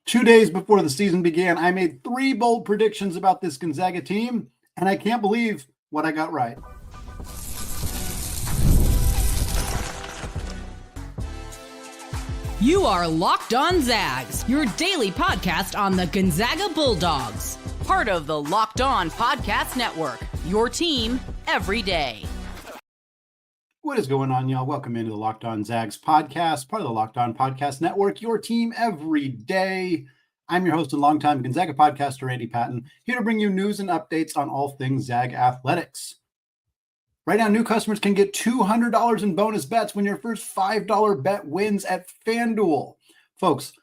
2 days before the season began, I made 3 bold predictions about this Gonzaga team, and I can't believe what I got right. You are Locked On Zags, your daily podcast on the Gonzaga Bulldogs. Part of the Locked On Podcast Network, your team every day. What is going on, y'all? Welcome into the Locked On Zags podcast, part of the Locked On Podcast Network, your team every day. I'm your host and longtime Gonzaga podcaster, Andy Patton, here to bring you news and updates on all things Zag athletics. Right now, new customers can get $200 in bonus bets when your first $5 bet wins at FanDuel. Folks,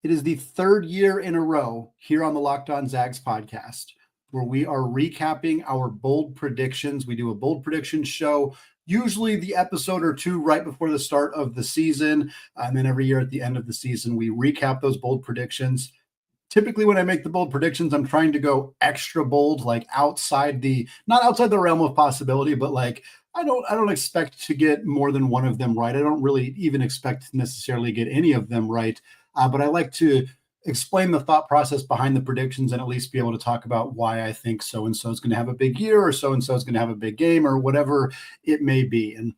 it is the 3rd year in a row here on the Locked On Zags podcast where we are recapping our bold predictions. We do a bold prediction show, usually the episode or two right before the start of the season. And then every year at the end of the season, we recap those bold predictions. Typically, when I make the bold predictions, I'm trying to go extra bold, like not outside the realm of possibility, but like I don't expect to get more than one of them right. I don't really even expect to necessarily get any of them right. But I like to explain the thought process behind the predictions and at least be able to talk about why I think so-and-so is going to have a big year or so-and-so is going to have a big game or whatever it may be. And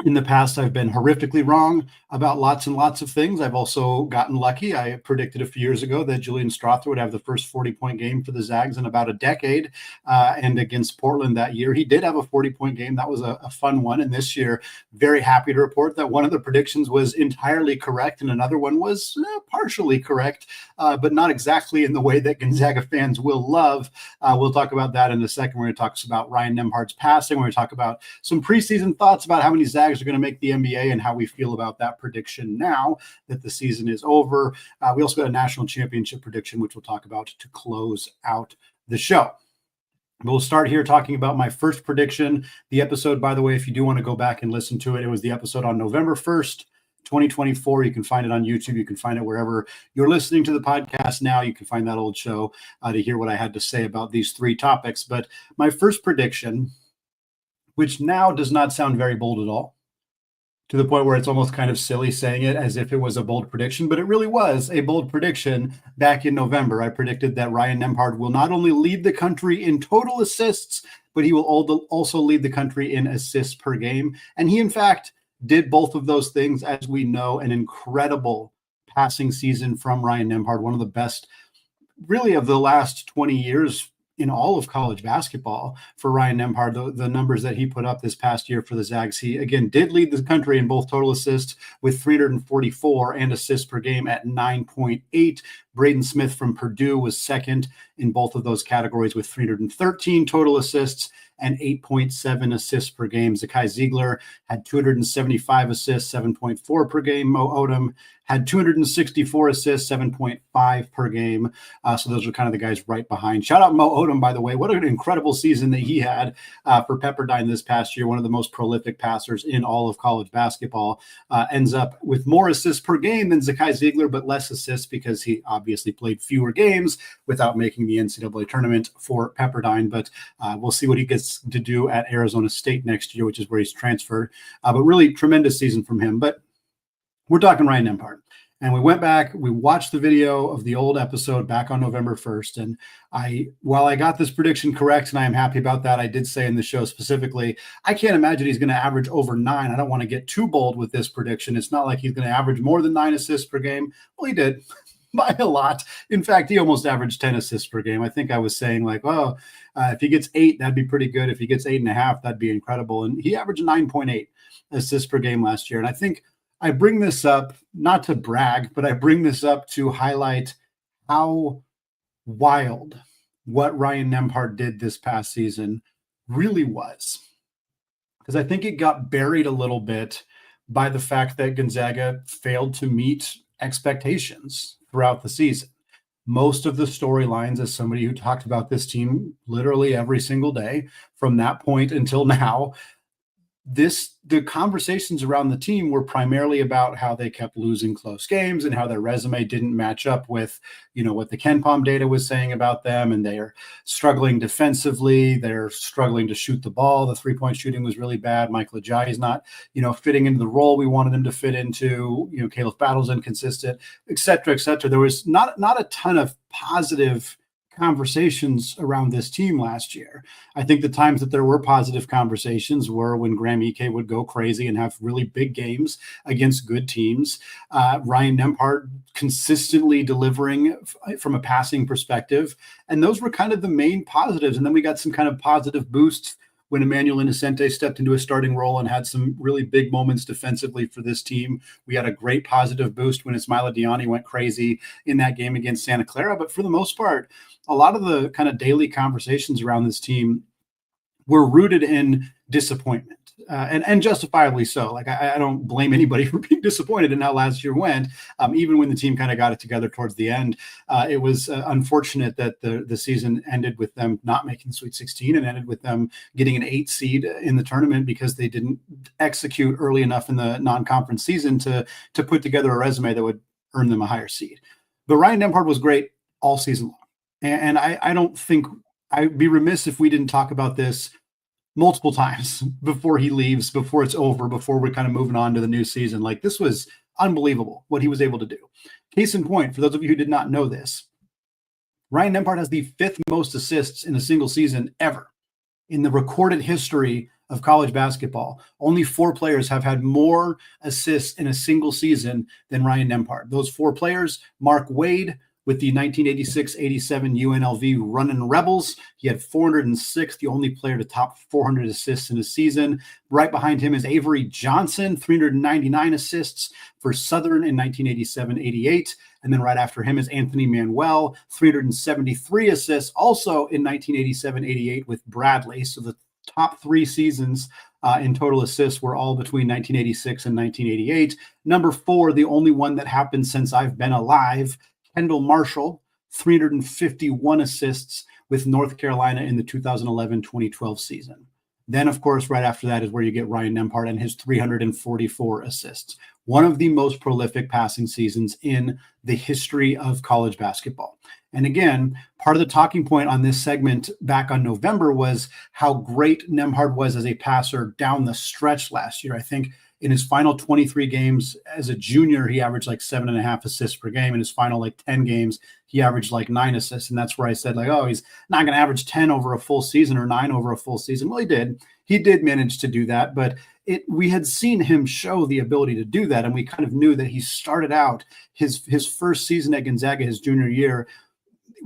in the past, I've been horrifically wrong about lots and lots of things. I've also gotten lucky. I predicted a few years ago that Julian Strawther would have the first 40-point game for the Zags in about a decade. And against Portland that year, he did have a 40-point game. That was a fun one. And this year, very happy to report that one of the predictions was entirely correct and another one was partially correct, but not exactly in the way that Gonzaga fans will love. We'll talk about that in a second. We're going to talk about Ryan Nembhard's passing. We're going to talk about some preseason thoughts about how many Zags are going to make the NBA and how we feel about that prediction now that the season is over. We also got a national championship prediction, which we'll talk about to close out the show. We'll start here talking about my first prediction. The episode, by the way, if you do want to go back and listen to it, it was the episode on November 1st, 2024. You can find it on YouTube. You can find it wherever you're listening to the podcast now. You can find that old show to hear what I had to say about these 3 topics. But my first prediction, which now does not sound very bold at all, to the point where it's almost kind of silly saying it as if it was a bold prediction, but it really was a bold prediction back in November. I predicted that Ryan Nembhard will not only lead the country in total assists, but he will also lead the country in assists per game. And he, in fact, did both of those things. As we know, an incredible passing season from Ryan Nembhard, one of the best really of the last 20 years in all of college basketball for Ryan Nembhard. The numbers that he put up this past year for the Zags, he again did lead the country in both total assists with 344 and assists per game at 9.8. Braden Smith from Purdue was second in both of those categories with 313 total assists and 8.7 assists per game. Zakai Ziegler had 275 assists, 7.4 per game. Mo Odom had 264 assists, 7.5 per game. So those are kind of the guys right behind. Shout out Mo Odom, by the way. What an incredible season that he had for Pepperdine this past year. One of the most prolific passers in all of college basketball. Ends up with more assists per game than Zakai Ziegler, but less assists because he obviously played fewer games without making the NCAA tournament for Pepperdine. But we'll see what he gets to do at Arizona State next year, which is where he's transferred. But really tremendous season from him. But we're talking Ryan Nembhard. And we went back, we watched the video of the old episode back on November 1st. And while I got this prediction correct, and I am happy about that, I did say in the show specifically, I can't imagine he's going to average over 9. I don't want to get too bold with this prediction. It's not like he's going to average more than 9 assists per game. Well, he did by a lot. In fact, he almost averaged 10 assists per game. I think I was saying like, if he gets 8, that'd be pretty good. If he gets 8.5, that'd be incredible. And he averaged 9.8 assists per game last year. And I think I bring this up not to brag, but I bring this up to highlight how wild what Ryan Nembhard did this past season really was. Because I think it got buried a little bit by the fact that Gonzaga failed to meet expectations throughout the season. Most of the storylines, as somebody who talked about this team literally every single day from that point until now, the conversations around the team were primarily about how they kept losing close games and how their resume didn't match up with, what the KenPom data was saying about them. And they are struggling defensively. They're struggling to shoot the ball. The 3-point shooting was really bad. Michael Ajayi is not, fitting into the role we wanted him to fit into. Caleb Battle's inconsistent, et cetera, et cetera. There was not a ton of positive conversations around this team last year. I think the times that there were positive conversations were when Graham Ike would go crazy and have really big games against good teams. Ryan Nembhard consistently delivering from a passing perspective. And those were kind of the main positives. And then we got some kind of positive boosts when Emmanuel Innocente stepped into a starting role and had some really big moments defensively for this team. We had a great positive boost when Ismaila Diani went crazy in that game against Santa Clara. But for the most part, a lot of the kind of daily conversations around this team were rooted in disappointment. And justifiably so. Like, I don't blame anybody for being disappointed in how last year went. Even when the team kind of got it together towards the end, it was unfortunate that the season ended with them not making the Sweet 16 and ended with them getting an 8 seed in the tournament because they didn't execute early enough in the non-conference season to put together a resume that would earn them a higher seed. But Ryan Nembhard was great all season long. And I don't think I'd be remiss if we didn't talk about this multiple times before he leaves, before it's over, before we're kind of moving on to the new season. Like, this was unbelievable what he was able to do. Case in point, for those of you who did not know this, Ryan Nembhard has the 5th most assists in a single season ever in the recorded history of college basketball. Only 4 players have had more assists in a single season than Ryan Nembhard. Those 4 players: Mark Wade, with the 1986-87 UNLV Runnin' Rebels. He had 406, the only player to top 400 assists in a season. Right behind him is Avery Johnson, 399 assists for Southern in 1987-88. And then right after him is Anthony Manuel, 373 assists, also in 1987-88 with Bradley. So the top 3 seasons in total assists were all between 1986 and 1988. Number 4, the only one that happened since I've been alive, Kendall Marshall, 351 assists with North Carolina in the 2011-2012 season. Then, of course, right after that is where you get Ryan Nembhard and his 344 assists. One of the most prolific passing seasons in the history of college basketball. And again, part of the talking point on this segment back on November was how great Nembhard was as a passer down the stretch last year. I think in his final 23 games as a junior, he averaged like 7.5 assists per game. In his final 10 games, he averaged 9 assists. And that's where I said he's not going to average 10 over a full season or 9 over a full season. Well, he did. He did manage to do that, but we had seen him show the ability to do that. And we kind of knew that he started out his first season at Gonzaga, his junior year.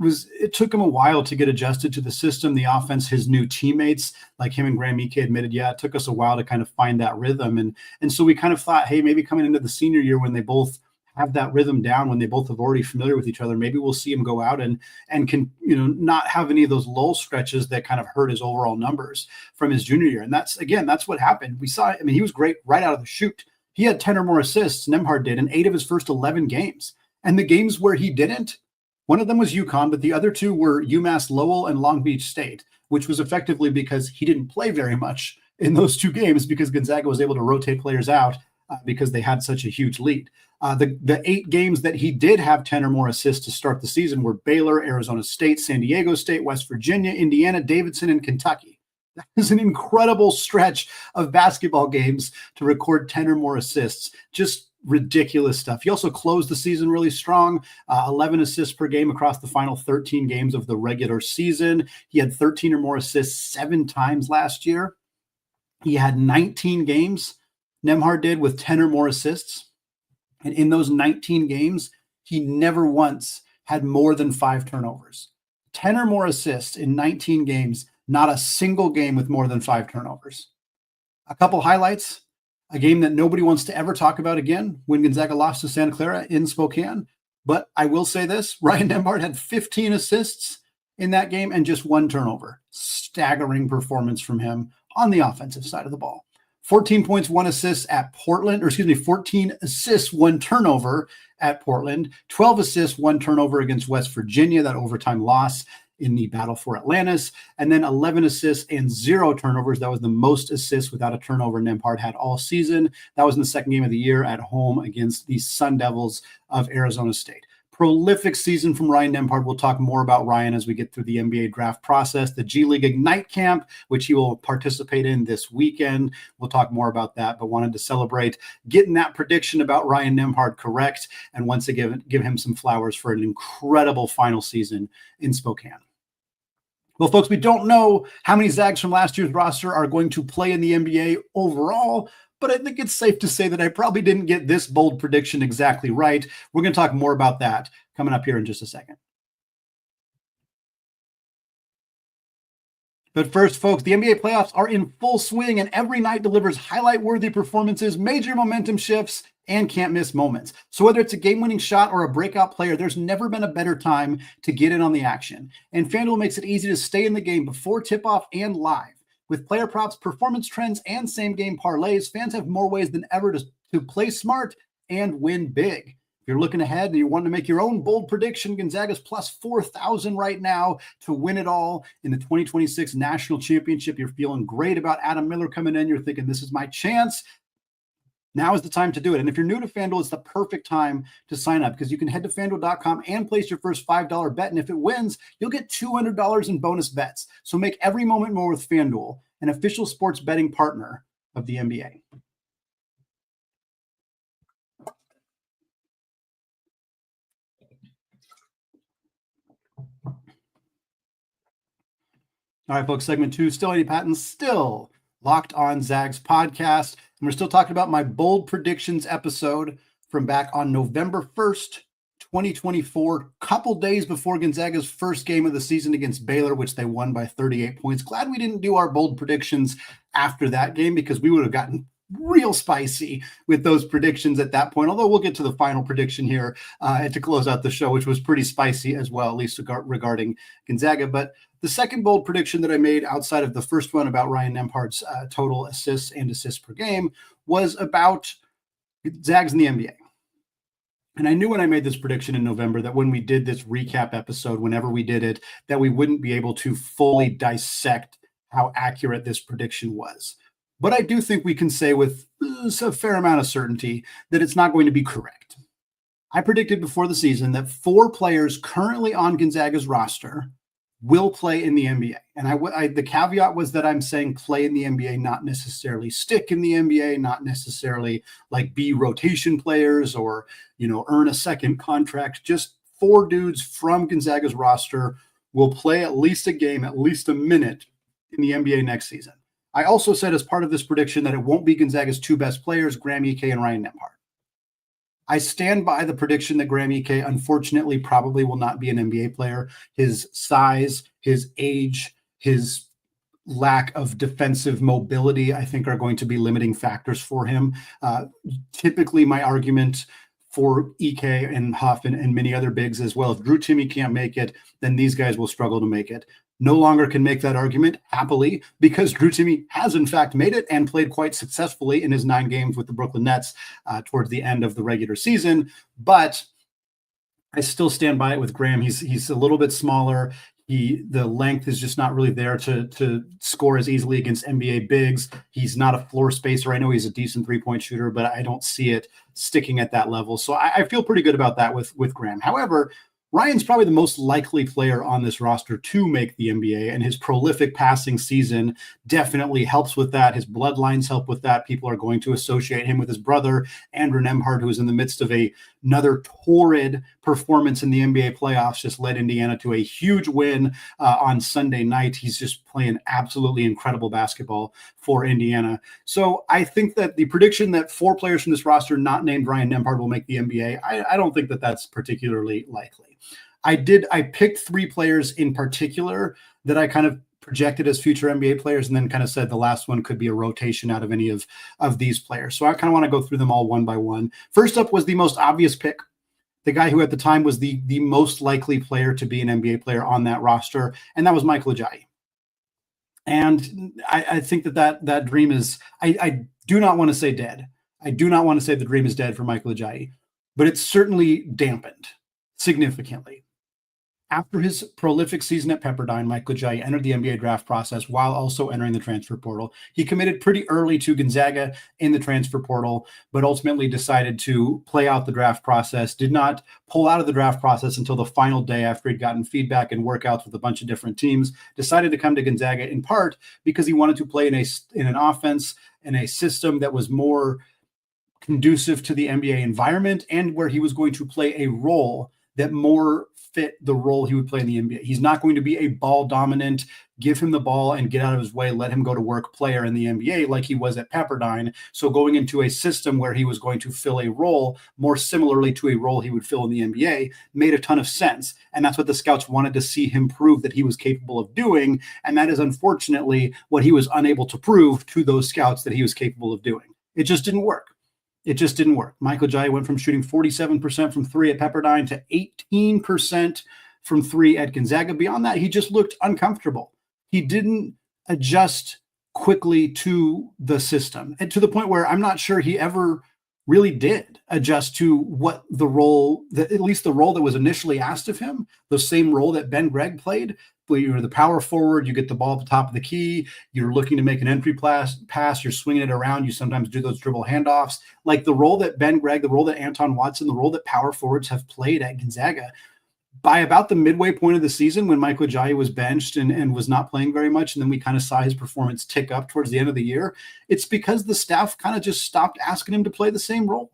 It took him a while to get adjusted to the system, the offense, his new teammates, like him and Graham Ike admitted, it took us a while to kind of find that rhythm. And so we kind of thought, hey, maybe coming into the senior year when they both have that rhythm down, when they both have already familiar with each other, maybe we'll see him go out and can, not have any of those lull stretches that kind of hurt his overall numbers from his junior year. And that's what happened. We saw, he was great right out of the chute. He had 10 or more assists, Nembhard did, in 8 of his first 11 games. And the games where he didn't, one of them was UConn, but the other 2 were UMass Lowell and Long Beach State, which was effectively because he didn't play very much in those 2 games because Gonzaga was able to rotate players out because they had such a huge lead. The 8 games that he did have 10 or more assists to start the season were Baylor, Arizona State, San Diego State, West Virginia, Indiana, Davidson, and Kentucky. That is an incredible stretch of basketball games to record 10 or more assists. Just ridiculous stuff. He also closed the season really strong, 11 assists per game across the final 13 games of the regular season. He had 13 or more assists 7 times last year. He had 19 games, Nembhard did, with 10 or more assists. And in those 19 games, he never once had more than 5 turnovers. 10 or more assists in 19 games, not a single game with more than 5 turnovers. A couple highlights. A game that nobody wants to ever talk about again when Gonzaga lost to Santa Clara in Spokane. But I will say this, Ryan Nembhard had 15 assists in that game and just 1 turnover. Staggering performance from him on the offensive side of the ball. 14 points, 1 assist at Portland, 14 assists, 1 turnover at Portland, 12 assists, 1 turnover against West Virginia, that overtime loss. in the battle for Atlantis, and then 11 assists and 0 turnovers. That was the most assists without a turnover Nembhard had all season. That was in the second game of the year at home against the Sun Devils of Arizona State. Prolific season from Ryan Nembhard. We'll talk more about Ryan as we get through the NBA draft process, the G League Ignite Camp, which he will participate in this weekend. We'll talk more about that, but wanted to celebrate getting that prediction about Ryan Nembhard correct, and once again, give him some flowers for an incredible final season in Spokane. Well, folks, we don't know how many Zags from last year's roster are going to play in the NBA overall, but I think it's safe to say that I probably didn't get this bold prediction exactly right. We're going to talk more about that coming up here in just a second. But first, folks, the NBA playoffs are in full swing, and every night delivers highlight-worthy performances, major momentum shifts, and can't-miss moments. So whether it's a game-winning shot or a breakout player, there's never been a better time to get in on the action. And FanDuel makes it easy to stay in the game before tip-off and live. With player props, performance trends, and same-game parlays, fans have more ways than ever to play smart and win big. If you're looking ahead and you want to make your own bold prediction, Gonzaga's plus 4,000 right now to win it all in the 2026 National Championship. You're feeling great about Adam Miller coming in. You're thinking, this is my chance. Now is the time to do it. And if you're new to FanDuel, it's the perfect time to sign up because you can head to FanDuel.com and place your first $5 bet. And if it wins, you'll get $200 in bonus bets. So make every moment more with FanDuel, an official sports betting partner of the NBA. All right, folks, segment 2, still Andy Patton, still Locked On Zags podcast. And we're still talking about my bold predictions episode from back on November 1st, 2024, couple days before Gonzaga's first game of the season against Baylor, which they won by 38 points. Glad we didn't do our bold predictions after that game because we would have gotten real spicy with those predictions at that point, although we'll get to the final prediction here to close out the show, which was pretty spicy as well, at least regarding Gonzaga. But the second bold prediction that I made outside of the first one about Ryan Nembhard's total assists and assists per game was about Zags in the NBA. And I knew when I made this prediction in November that when we did this recap episode, whenever we did it, that we wouldn't be able to fully dissect how accurate this prediction was. But I do think we can say with a fair amount of certainty that it's not going to be correct. I predicted before the season that 4 players currently on Gonzaga's roster will play in the NBA. And the caveat was that I'm saying play in the NBA, not necessarily stick in the NBA, not necessarily like be rotation players or, earn a second contract. Just 4 dudes from Gonzaga's roster will play at least a game, at least a minute in the NBA next season. I also said as part of this prediction that it won't be Gonzaga's 2 best players, Graham Ike and Ryan Nembhard. I stand by the prediction that Graham Ike, unfortunately, probably will not be an NBA player. His size, his age, his lack of defensive mobility, I think, are going to be limiting factors for him. Typically, my argument for Ike and Huff and many other bigs as well, if Drew Timme can't make it, then these guys will struggle to make it. No longer can make that argument happily because Drew Timme has in fact made it and played quite successfully in his 9 games with the Brooklyn Nets towards the end of the regular season. But I still stand by it with Graham. He's a little bit smaller. The length is just not really there to score as easily against NBA bigs. He's not a floor spacer. I know he's a decent 3-point shooter, but I don't see it sticking at that level. So I feel pretty good about that with Graham. However, Ryan's probably the most likely player on this roster to make the NBA, and his prolific passing season definitely helps with that. His bloodlines help with that. People are going to associate him with his brother, Andrew Nembhard, who is in the midst of another torrid performance in the NBA playoffs, just led Indiana to a huge win on Sunday night. He's just playing absolutely incredible basketball for Indiana. So I think that the prediction that 4 players from this roster not named Ryan Nembhard will make the NBA, I don't think that that's particularly likely. I picked 3 players in particular that I kind of projected as future NBA players and then kind of said the last one could be a rotation out of any of these players. So I kind of want to go through them all one by one. First up was the most obvious pick, the guy who at the time was the most likely player to be an NBA player on that roster, and that was Michael Ajayi. And I think that dream is, I do not want to say dead. I do not want to say the dream is dead for Michael Ajayi, but it's certainly dampened significantly. After his prolific season at Pepperdine, Michael Ajayi entered the NBA draft process while also entering the transfer portal. He committed pretty early to Gonzaga in the transfer portal, but ultimately decided to play out the draft process, did not pull out of the draft process until the final day after he'd gotten feedback and workouts with a bunch of different teams, decided to come to Gonzaga in part because he wanted to play in an offense, in a system that was more conducive to the NBA environment and where he was going to play a role that more fit the role he would play in the NBA. He's not going to be a ball dominant, give him the ball and get out of his way, let him go to work player in the NBA like he was at Pepperdine. So going into a system where he was going to fill a role more similarly to a role he would fill in the NBA made a ton of sense. And that's what the scouts wanted to see him prove that he was capable of doing. And that is unfortunately what he was unable to prove to those scouts that he was capable of doing. It just didn't work. It just didn't work. Michael Ajayi went from shooting 47% from three at Pepperdine to 18% from three at Gonzaga. Beyond that, he just looked uncomfortable. He didn't adjust quickly to the system, and to the point where I'm not sure he ever really did adjust to what the role, at least the role that was initially asked of him, the same role that Ben Gregg played. Where you're the power forward, you get the ball at the top of the key, you're looking to make an entry pass, you're swinging it around, you sometimes do those dribble handoffs. Like the role that Ben Gregg, the role that Anton Watson, the role that power forwards have played at Gonzaga, by about the midway point of the season when Michael Ajayi was benched and was not playing very much, and then we kind of saw his performance tick up towards the end of the year, it's because the staff kind of just stopped asking him to play the same role.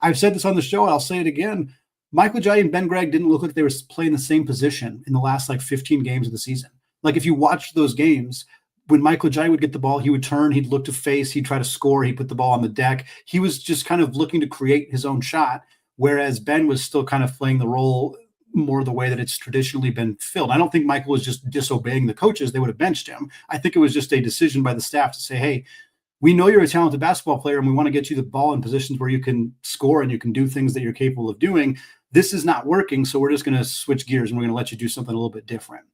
I've said this on the show, and I'll say it again. Michael Ajayi and Ben Gregg didn't look like they were playing the same position in the last 15 games of the season. Like if you watched those games, when Michael Ajayi would get the ball, he would turn, he'd look to face, he'd try to score, he'd put the ball on the deck. He was just kind of looking to create his own shot, whereas Ben was still kind of playing the role more the way that it's traditionally been filled. I don't think Michael was just disobeying the coaches. They would have benched him. I think it was just a decision by the staff to say, hey, we know you're a talented basketball player and we want to get you the ball in positions where you can score and you can do things that you're capable of doing. This is not working, so we're just going to switch gears and we're going to let you do something a little bit different.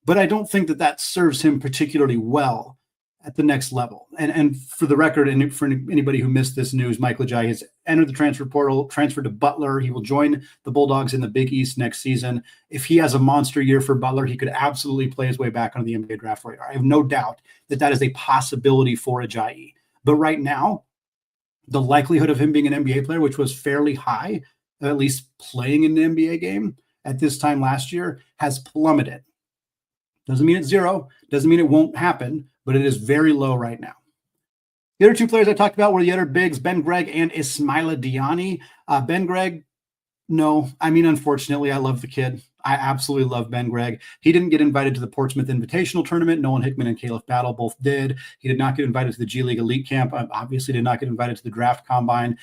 But I don't think that serves him particularly well at the next level. And for the record, and for anybody who missed this news, Michael Ajayi has entered the transfer portal, transferred to Butler. He will join the Bulldogs in the Big East next season. If he has a monster year for Butler, he could absolutely play his way back onto the NBA draft radar. I have no doubt that is a possibility for Ajayi. But right now, the likelihood of him being an NBA player, which was fairly high, at least playing in an NBA game at this time last year, has plummeted. Doesn't mean it's zero. Doesn't mean it won't happen, but it is very low right now. The other two players I talked about were the other bigs, Ben Gregg and Ismaila Diani. Ben Gregg, no. I mean, unfortunately, I love the kid. I absolutely love Ben Gregg. He didn't get invited to the Portsmouth Invitational Tournament. Nolan Hickman and Caleb Battle both did. He did not get invited to the G League Elite Camp. Obviously did not get invited to the draft combine.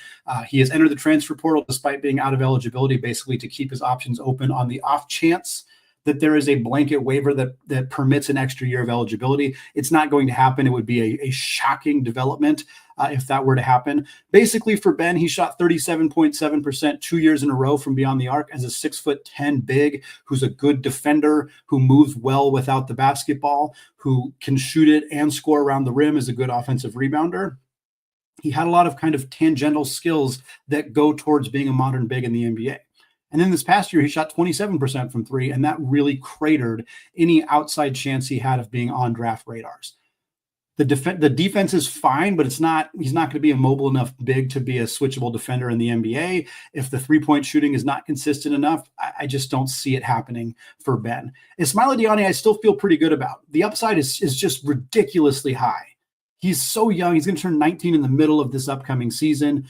He has entered the transfer portal despite being out of eligibility, basically to keep his options open on the off chance that there is a blanket waiver that permits an extra year of eligibility. It's not going to happen. It would be a shocking development if that were to happen. Basically for Ben, he shot 37.7% 2 years in a row from beyond the arc as a 6'10" big, who's a good defender, who moves well without the basketball, who can shoot it and score around the rim, is a good offensive rebounder. He had a lot of kind of tangential skills that go towards being a modern big in the NBA. And then this past year, he shot 27% from three, and that really cratered any outside chance he had of being on draft radars. The defense is fine, but he's not going to be a mobile enough big to be a switchable defender in the NBA. If the three-point shooting is not consistent enough, I just don't see it happening for Ben. Ismaila Diani, I still feel pretty good about. The upside is just ridiculously high. He's so young. He's going to turn 19 in the middle of this upcoming season.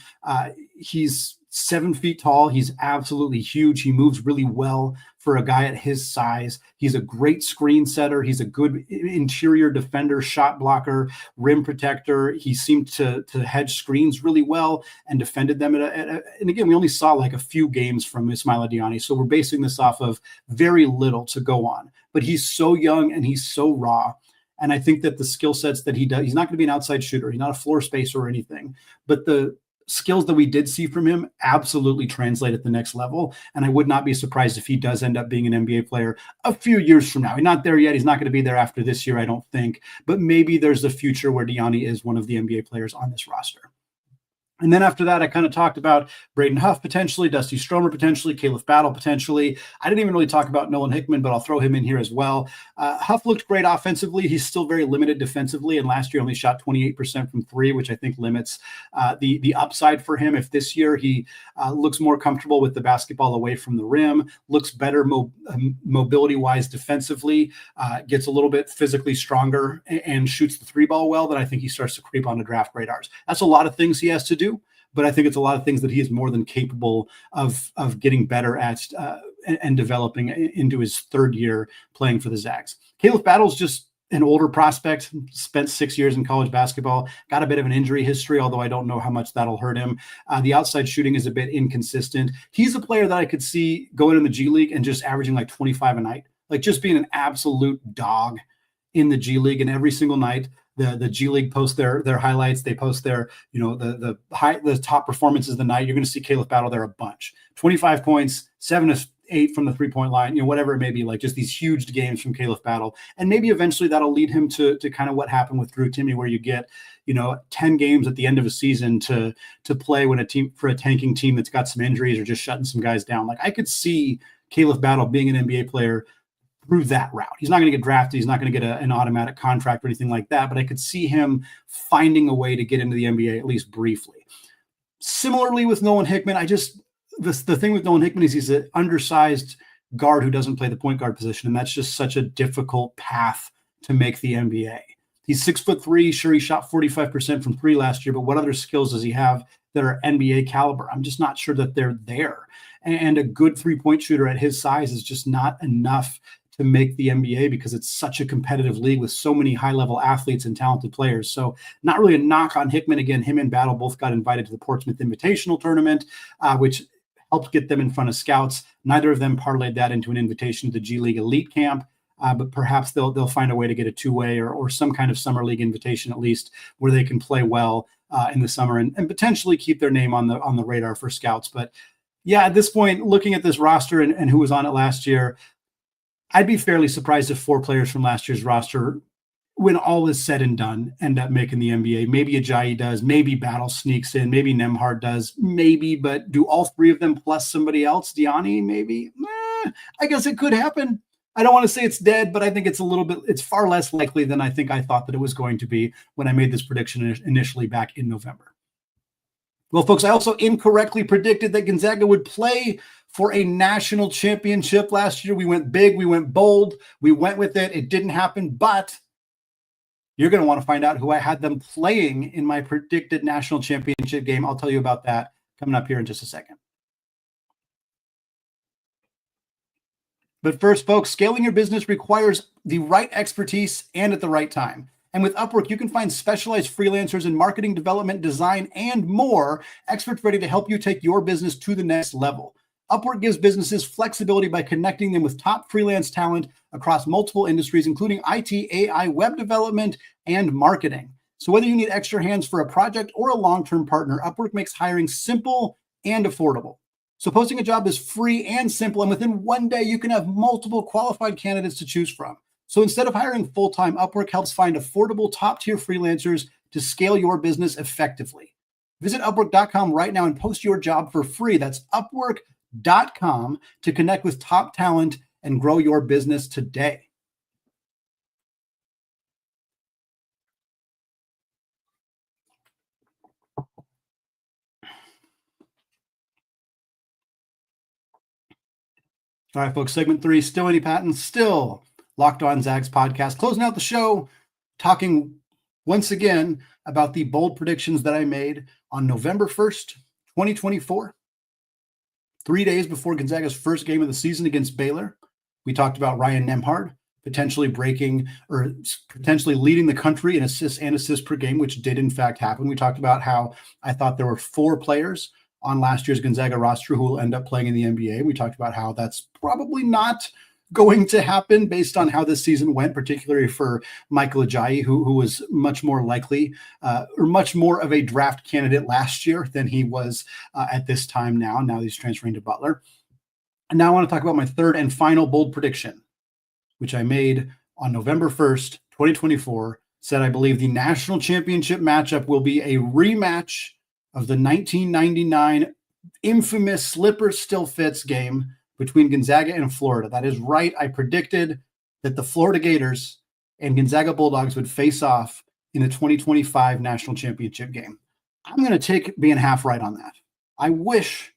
He's 7 feet tall. He's absolutely huge. He moves really well for a guy at his size. He's a great screen setter. He's a good interior defender, shot blocker, rim protector. He seemed to hedge screens really well and defended them. And again, we only saw like a few games from Ismaila Diani, so we're basing this off of very little to go on. But he's so young and he's so raw. And I think that the skill sets that he does, he's not going to be an outside shooter. He's not a floor spacer or anything. But the skills that we did see from him absolutely translate at the next level. And I would not be surprised if he does end up being an NBA player a few years from now. He's not there yet. He's not going to be there after this year, I don't think. But maybe there's a future where Diani is one of the NBA players on this roster. And then after that, I kind of talked about Braden Huff potentially, Dusty Stromer potentially, Caleb Battle potentially. I didn't even really talk about Nolan Hickman, but I'll throw him in here as well. Huff looked great offensively. He's still very limited defensively, and last year only shot 28% from three, which I think limits the upside for him. If this year he looks more comfortable with the basketball away from the rim, looks better mobility-wise defensively, gets a little bit physically stronger, and shoots the three ball well, then I think he starts to creep onto draft radars. That's a lot of things he has to do, but I think it's a lot of things that he is more than capable of getting better at and developing into his third year playing for the Zags. Caleb Battle's just an older prospect, spent 6 years in college basketball, got a bit of an injury history, although I don't know how much that'll hurt him. The outside shooting is a bit inconsistent. He's a player that I could see going in the G League and just averaging like 25 a night, like just being an absolute dog in the G League, and every single night the G League posts their highlights. They post their, the top performances of the night. You're going to see Caleb Battle there a bunch. 25 points, 7 to 8 from the 3-point line, whatever it may be, like just these huge games from Caleb Battle. And maybe eventually that'll lead him to kind of what happened with Drew Timme, where you get, 10 games at the end of a season to play when for a tanking team that's got some injuries or just shutting some guys down. Like I could see Caleb Battle being an NBA player through that route. He's not going to get drafted. He's not going to get an automatic contract or anything like that, but I could see him finding a way to get into the NBA at least briefly. Similarly with Nolan Hickman, the thing with Nolan Hickman is he's an undersized guard who doesn't play the point guard position, and that's just such a difficult path to make the NBA. He's 6'3". Sure, he shot 45% from three last year, but what other skills does he have that are NBA caliber? I'm just not sure that they're there. And a good three-point shooter at his size is just not enough to make the NBA because it's such a competitive league with so many high-level athletes and talented players. So not really a knock on Hickman. Again, him and Battle both got invited to the Portsmouth Invitational Tournament, which helped get them in front of scouts. Neither of them parlayed that into an invitation to the G League Elite Camp, but perhaps they'll find a way to get a two-way or some kind of summer league invitation at least where they can play well in the summer and potentially keep their name on the radar for scouts. But yeah, at this point, looking at this roster and who was on it last year, I'd be fairly surprised if 4 players from last year's roster, when all is said and done, end up making the NBA. Maybe Ajayi does, maybe Battle sneaks in, maybe Nembhard does, maybe, but do all 3 of them plus somebody else, Diani, maybe? I guess it could happen. I don't want to say it's dead, but I think it's far less likely than I think I thought that it was going to be when I made this prediction initially back in November. Well, folks, I also incorrectly predicted that Gonzaga would play for a national championship last year. We went big, we went bold, we went with it. It didn't happen, but you're going to want to find out who I had them playing in my predicted national championship game. I'll tell you about that coming up here in just a second. But first, folks, scaling your business requires the right expertise and at the right time. And with Upwork, you can find specialized freelancers in marketing, development, design, and more, experts ready to help you take your business to the next level. Upwork gives businesses flexibility by connecting them with top freelance talent across multiple industries, including IT, AI, web development, and marketing. So whether you need extra hands for a project or a long-term partner, Upwork makes hiring simple and affordable. So posting a job is free and simple, and within one day, you can have multiple qualified candidates to choose from. So instead of hiring full-time, Upwork helps find affordable top-tier freelancers to scale your business effectively. Visit Upwork.com right now and post your job for free. That's Upwork.com to connect with top talent and grow your business today. All right, folks, segment 3, still Andy Patton, still Locked On Zags podcast. Closing out the show, talking once again about the bold predictions that I made on November 1st, 2024, 3 days before Gonzaga's first game of the season against Baylor. We talked about Ryan Nembhard potentially breaking or potentially leading the country in assists per game, which did in fact happen. We talked about how I thought there were 4 players on last year's Gonzaga roster who will end up playing in the NBA. We talked about how that's probably not going to happen based on how this season went, particularly for Michael Ajayi, who was much more likely or much more of a draft candidate last year than he was at this time now. Now he's transferring to Butler. And now I want to talk about my third and final bold prediction, which I made on November 1st, 2024, said I believe the national championship matchup will be a rematch of the 1999 infamous slipper still fits game between Gonzaga and Florida. That is right. I predicted that the Florida Gators and Gonzaga Bulldogs would face off in the 2025 national championship game. I'm going to take being half right on that. I wish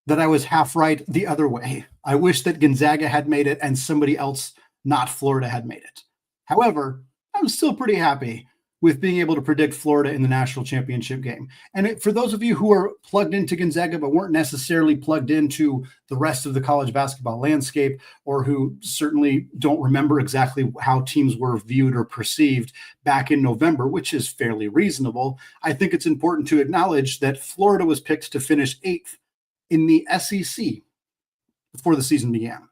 that I was half right the other way. I wish that Gonzaga had made it and somebody else, not Florida, had made it. However, I'm still pretty happy with being able to predict Florida in the national championship game. And for those of you who are plugged into Gonzaga but weren't necessarily plugged into the rest of the college basketball landscape, or who certainly don't remember exactly how teams were viewed or perceived back in November, which is fairly reasonable, I think it's important to acknowledge that Florida was picked to finish 8th in the SEC before the season began.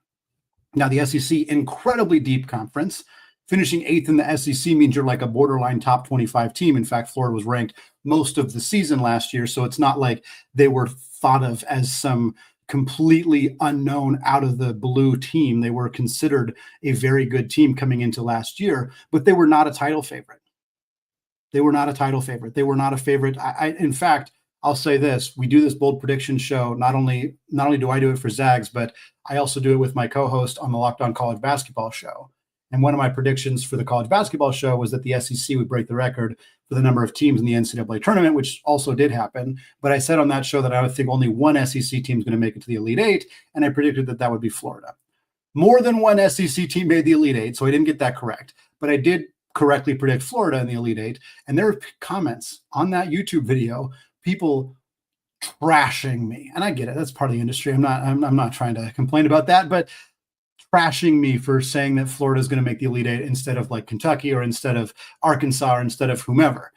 Now, the SEC, incredibly deep conference. Finishing 8th in the SEC means you're like a borderline top 25 team. In fact, Florida was ranked most of the season last year, so it's not like they were thought of as some completely unknown out of the blue team. They were considered a very good team coming into last year, but they were not a title favorite. They were not a title favorite. They were not a favorite. In fact, I'll say this: we do this bold prediction show. Not only do I do it for Zags, but I also do it with my co-host on the Locked On College Basketball show. And one of my predictions for the college basketball show was that the SEC would break the record for the number of teams in the NCAA tournament, which also did happen. But I said on that show that I would think only one SEC team is going to make it to the Elite Eight, and I predicted that that would be Florida. More than one SEC team made the Elite Eight, so I didn't get that correct. But I did correctly predict Florida in the Elite Eight. And there were comments on that YouTube video, people trashing me. And I get it. That's part of the industry. I'm not trying to complain about that, but trashing me for saying that Florida is going to make the Elite Eight instead of like Kentucky or instead of Arkansas or instead of whomever.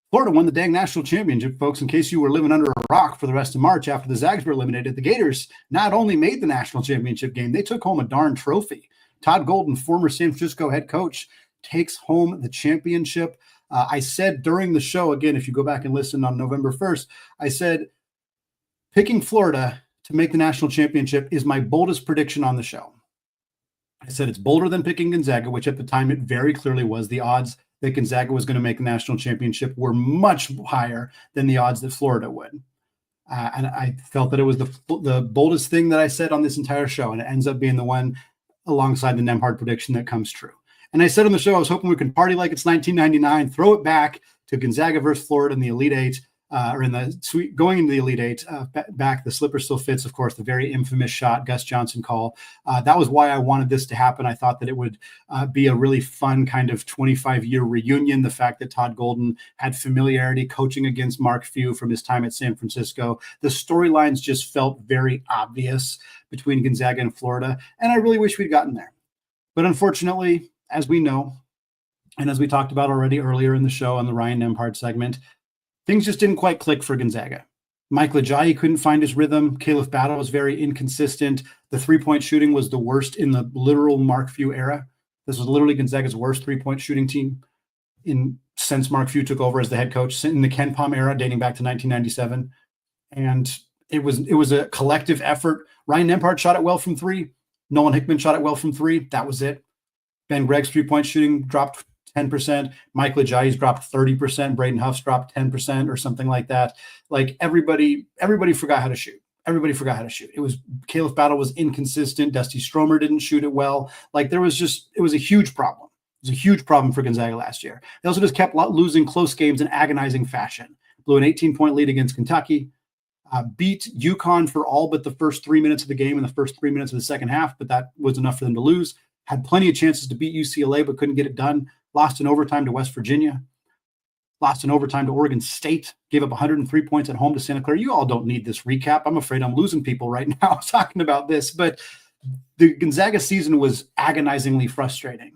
Florida won the dang national championship, folks, in case you were living under a rock for the rest of March after the Zags were eliminated. The Gators not only made the national championship game, they took home a darn trophy. Todd Golden, former San Francisco head coach, takes home the championship. I said during the show, again, if you go back and listen on November 1st, I said picking Florida to make the national championship is my boldest prediction on the show. I said it's bolder than picking Gonzaga, which at the time it very clearly was. The odds that Gonzaga was going to make the national championship were much higher than the odds that Florida would. And I felt that it was the boldest thing that I said on this entire show, and it ends up being the one alongside the Nembhard prediction that comes true. And I said on the show, I was hoping we could party like it's 1999, throw it back to Gonzaga versus Florida in the Elite Eight, or in the suite going into the Elite Eight, back. The slipper still fits, of course, the very infamous shot, Gus Johnson call. That was why I wanted this to happen. I thought that it would be a really fun kind of 25-year reunion. The fact that Todd Golden had familiarity coaching against Mark Few from his time at San Francisco. The storylines just felt very obvious between Gonzaga and Florida, and I really wish we'd gotten there. But unfortunately, as we know, and as we talked about already earlier in the show on the Ryan Nembhard segment, things just didn't quite click for Gonzaga. Mike Ajayi couldn't find his rhythm. Caleb Battle was very inconsistent. The three-point shooting was the worst in the literal Mark Few era. This was literally Gonzaga's worst three-point shooting team since Mark Few took over as the head coach in the Ken Pom era, dating back to 1997. And it was a collective effort. Ryan Nembhard shot it well from three. Nolan Hickman shot it well from three. That was it. Ben Gregg's three-point shooting dropped 10%. Michael Ajayi's dropped 30%. Braden Huff's dropped 10% or something like that. Like everybody forgot how to shoot. Everybody forgot how to shoot. It was Caleb Battle was inconsistent. Dusty Stromer didn't shoot it well. Like it was a huge problem. It was a huge problem for Gonzaga last year. They also just kept losing close games in agonizing fashion. Blew an 18-point lead against Kentucky. Beat UConn for all but the first 3 minutes of the game and the first 3 minutes of the second half, but that was enough for them to lose. Had plenty of chances to beat UCLA, but couldn't get it done. Lost in overtime to West Virginia. Lost in overtime to Oregon State. Gave up 103 points at home to Santa Clara. You all don't need this recap. I'm afraid I'm losing people right now talking about this. But the Gonzaga season was agonizingly frustrating.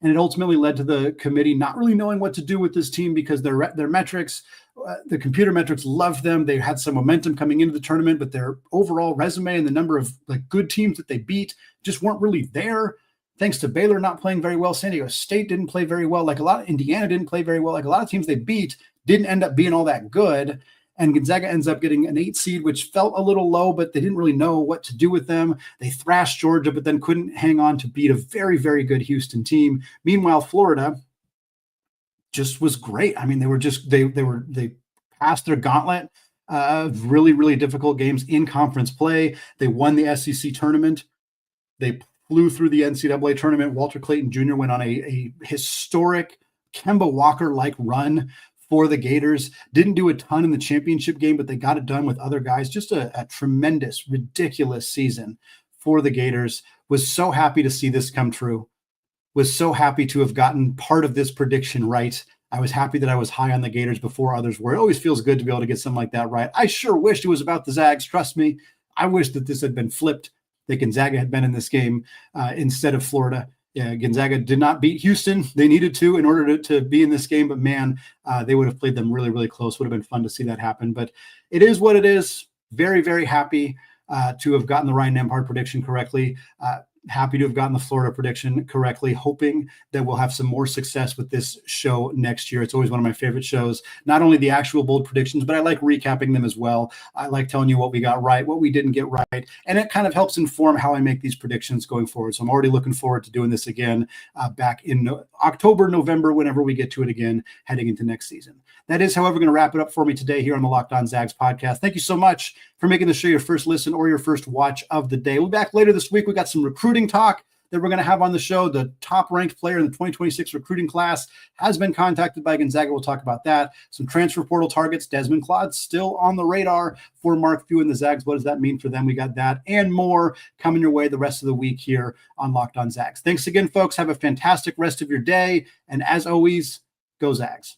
And it ultimately led to the committee not really knowing what to do with this team because their metrics, the computer metrics loved them. They had some momentum coming into the tournament, but their overall resume and the number of like good teams that they beat just weren't really there. Thanks to Baylor not playing very well, San Diego State didn't play very well. Like Indiana didn't play very well. Like a lot of teams they beat didn't end up being all that good. And Gonzaga ends up getting an 8 seed, which felt a little low, but they didn't really know what to do with them. They thrashed Georgia, but then couldn't hang on to beat a very, very good Houston team. Meanwhile, Florida just was great. I mean, they passed their gauntlet. really, really difficult games in conference play. They won the SEC tournament. They flew through the NCAA tournament. Walter Clayton Jr. went on a historic Kemba Walker-like run for the Gators. Didn't do a ton in the championship game, but they got it done with other guys. Just a tremendous, ridiculous season for the Gators. Was so happy to see this come true. Was so happy to have gotten part of this prediction right. I was happy that I was high on the Gators before others were. It always feels good to be able to get something like that right. I sure wished it was about the Zags. Trust me. I wish that this had been flipped, that Gonzaga had been in this game instead of Florida. Yeah, Gonzaga did not beat Houston. They needed to in order to be in this game. But, man, they would have played them really, really close. Would have been fun to see that happen. But it is what it is. Very, very happy to have gotten the Ryan Nembhard prediction correctly. Happy to have gotten the Florida prediction correctly, hoping that we'll have some more success with this show next year. It's always one of my favorite shows, not only the actual bold predictions, but I like recapping them as well. I like telling you what we got right, what we didn't get right, and it kind of helps inform how I make these predictions going forward. So I'm already looking forward to doing this again back in October, November, whenever we get to it again, heading into next season. That is, however, going to wrap it up for me today here on the Locked On Zags podcast. Thank you so much for making the show your first listen or your first watch of the day. We'll be back later this week. We got some recruiting talk that we're going to have on the show. The top-ranked player in the 2026 recruiting class has been contacted by Gonzaga. We'll talk about that. Some transfer portal targets. Desmond Claude still on the radar for Mark Few and the Zags. What does that mean for them? We got that and more coming your way the rest of the week here on Locked On Zags. Thanks again, folks. Have a fantastic rest of your day. And as always, go Zags.